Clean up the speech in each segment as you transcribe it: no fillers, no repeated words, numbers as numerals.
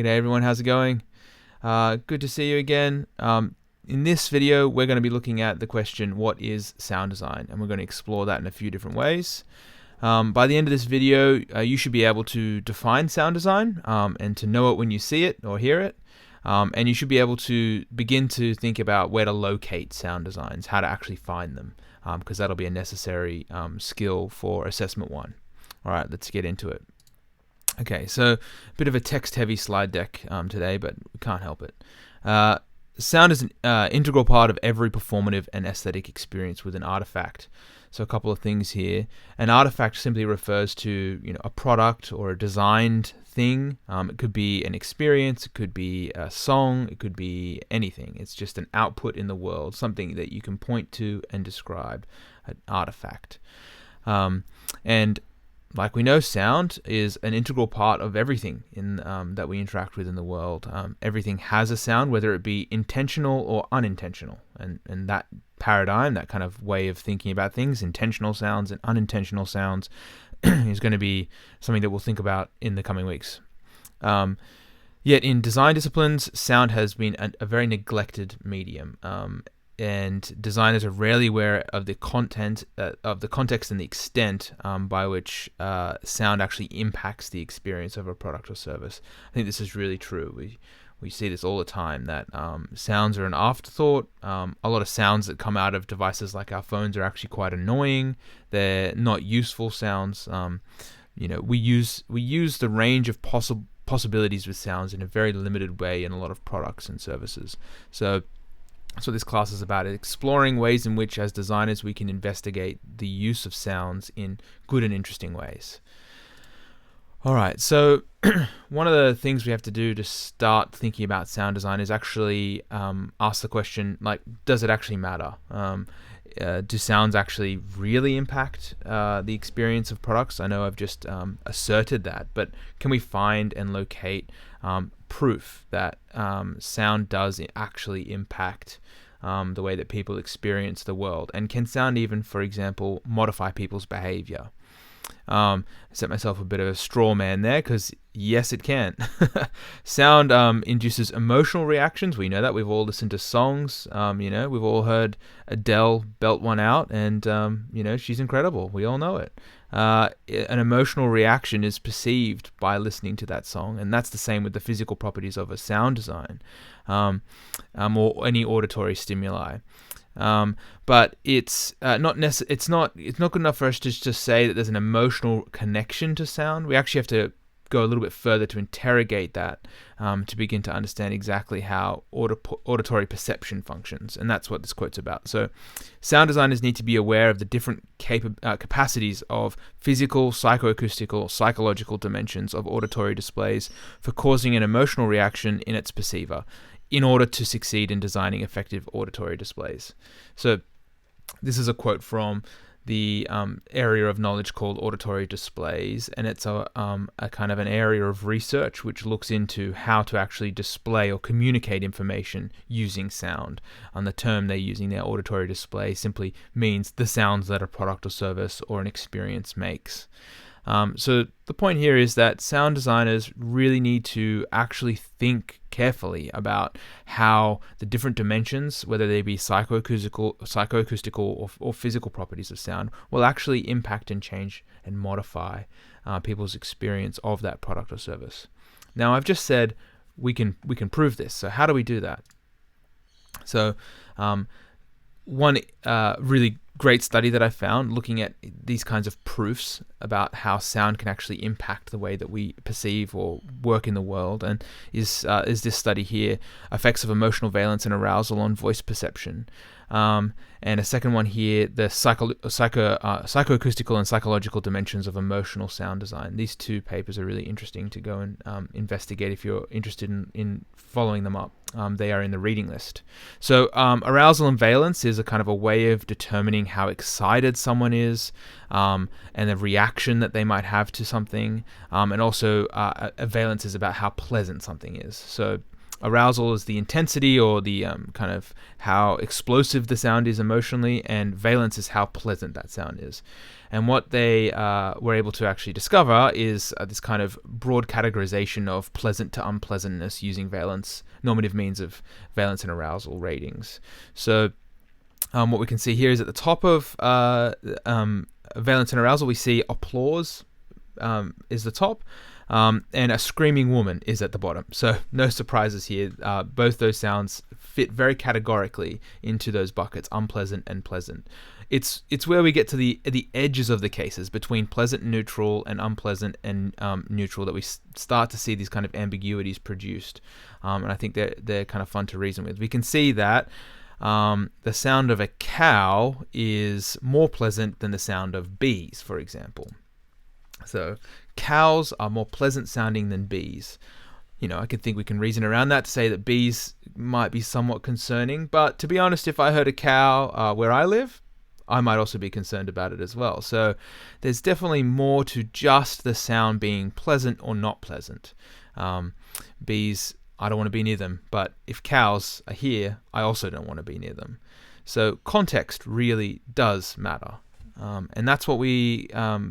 G'day everyone, how's it going? Good to see you again. In this video, we're going to be looking at the question, what is sound design? And we're going to explore that in a few different ways. By the end of this video, you should be able to define sound design and to know it when you see it or hear it. And you should be able to begin to think about where to locate sound designs, how to actually find them, because that'll be a necessary skill for assessment 1. All right, let's get into it. Okay, so a bit of a text-heavy slide deck today, but we can't help it. Sound is an integral part of every performative and aesthetic experience with an artifact. So a couple of things here. An artifact simply refers to a product or a designed thing. It could be an experience, it could be a song, it could be anything. It's just an output in the world, something that you can point to and describe, an artifact. And like we know, sound is an integral part of everything that we interact with in the world. Everything has a sound, whether it be intentional or unintentional. And that paradigm, that kind of way of thinking about things, intentional sounds and unintentional sounds, is going to be something that we'll think about in the coming weeks. Yet in design disciplines, sound has been a very neglected medium. And designers are rarely aware of the content, of the context and the extent by which sound actually impacts the experience of a product or service. I think this is really true. We see this all the time, that sounds are an afterthought. A lot of sounds that come out of devices like our phones are actually quite annoying. They're not useful sounds. We use the range of possibilities with sounds in a very limited way in a lot of products and services. So that's what this class is about, exploring ways in which, as designers, we can investigate the use of sounds in good and interesting ways. All right, so one of the things we have to do to start thinking about sound design is actually ask the question, does it actually matter? Do sounds actually really impact the experience of products? I know I've just asserted that, but can we find and locate proof that sound does actually impact the way that people experience the world? And can sound even, for example, modify people's behavior? I set myself a bit of a straw man there, because yes, it can. Sound induces emotional reactions. We know that. We've all listened to songs. We've all heard Adele belt one out, and she's incredible. We all know it. An emotional reaction is perceived by listening to that song, and that's the same with the physical properties of a sound design, or any auditory stimuli. But it's not good enough for us to just say that there's an emotional connection to sound. We actually have to go a little bit further to interrogate that, to begin to understand exactly how auditory perception functions. And that's what this quote's about. So sound designers need to be aware of the different capacities of physical, psychoacoustical, psychological dimensions of auditory displays for causing an emotional reaction in its perceiver, in order to succeed in designing effective auditory displays. So this is a quote from the area of knowledge called auditory displays, and it's a kind of an area of research which looks into how to actually display or communicate information using sound. And the term they're using there, auditory display, simply means the sounds that a product or service or an experience makes. So the point here is that sound designers really need to actually think carefully about how the different dimensions, whether they be psychoacoustical or physical properties of sound, will actually impact and change and modify people's experience of that product or service. Now, I've just said we can prove this. So how do we do that? So one really great study that I found looking at these kinds of proofs about how sound can actually impact the way that we perceive or work in the world, and is this study here, Effects of Emotional Valence and Arousal on Voice Perception. And a second one here, the psychoacoustical and psychological dimensions of emotional sound design. These two papers are really interesting to go and investigate if you're interested in following them up. They are in the reading list. So arousal and valence is a kind of a way of determining how excited someone is, and the reaction that they might have to something. And also a valence is about how pleasant something is. So Arousal is the intensity or the kind of how explosive the sound is emotionally, and valence is how pleasant that sound is. And what they were able to actually discover is this kind of broad categorization of pleasant to unpleasantness using valence, normative means of valence and arousal ratings. So what we can see here is at the top of valence and arousal, we see applause is the top, and a screaming woman is at the bottom. So no surprises here. Both those sounds fit very categorically into those buckets, unpleasant and pleasant. It's where we get to the edges of the cases between pleasant and neutral and unpleasant and neutral that we start to see these kind of ambiguities produced, and I think they're kind of fun to reason with. We can see that the sound of a cow is more pleasant than the sound of bees, for example. So cows are more pleasant sounding than bees. I could think we can reason around that to say that bees might be somewhat concerning, but to be honest, if I heard a cow where I live, I might also be concerned about it as well. So there's definitely more to just the sound being pleasant or not pleasant. Bees, I don't want to be near them, but if cows are here, I also don't want to be near them. So context really does matter. And that's what we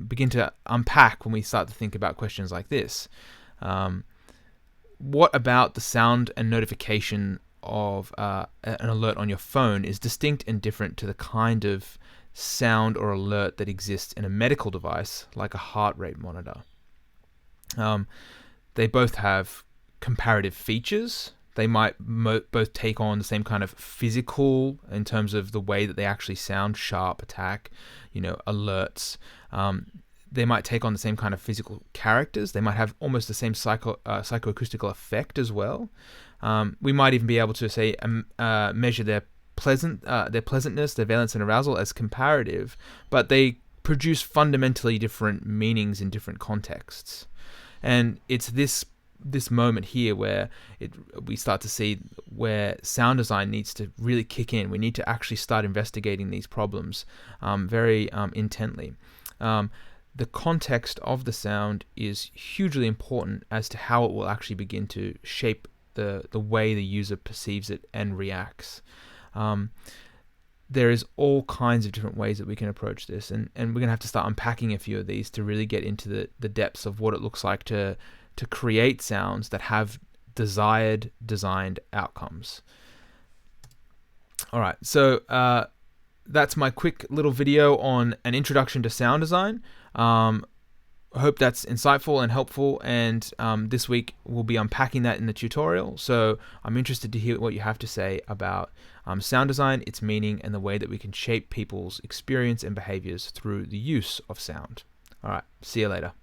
begin to unpack when we start to think about questions like this. What about the sound and notification of an alert on your phone is distinct and different to the kind of sound or alert that exists in a medical device like a heart rate monitor? They both have comparative features. They might both take on the same kind of physical in terms of the way that they actually sound, sharp, attack, alerts. They might take on the same kind of physical characters. They might have almost the same psychoacoustical effect as well. We might even be able to say measure their pleasantness, their valence and arousal as comparative, but they produce fundamentally different meanings in different contexts. And it's this moment here where we start to see where sound design needs to really kick in. We need to actually start investigating these problems very intently. The context of the sound is hugely important as to how it will actually begin to shape the way the user perceives it and reacts. There is all kinds of different ways that we can approach this, and we're going to have to start unpacking a few of these to really get into the depths of what it looks like to create sounds that have designed outcomes. All right, so that's my quick little video on an introduction to sound design. I hope that's insightful and helpful, and this week we'll be unpacking that in the tutorial. So I'm interested to hear what you have to say about sound design, its meaning, and the way that we can shape people's experience and behaviors through the use of sound. All right, see you later.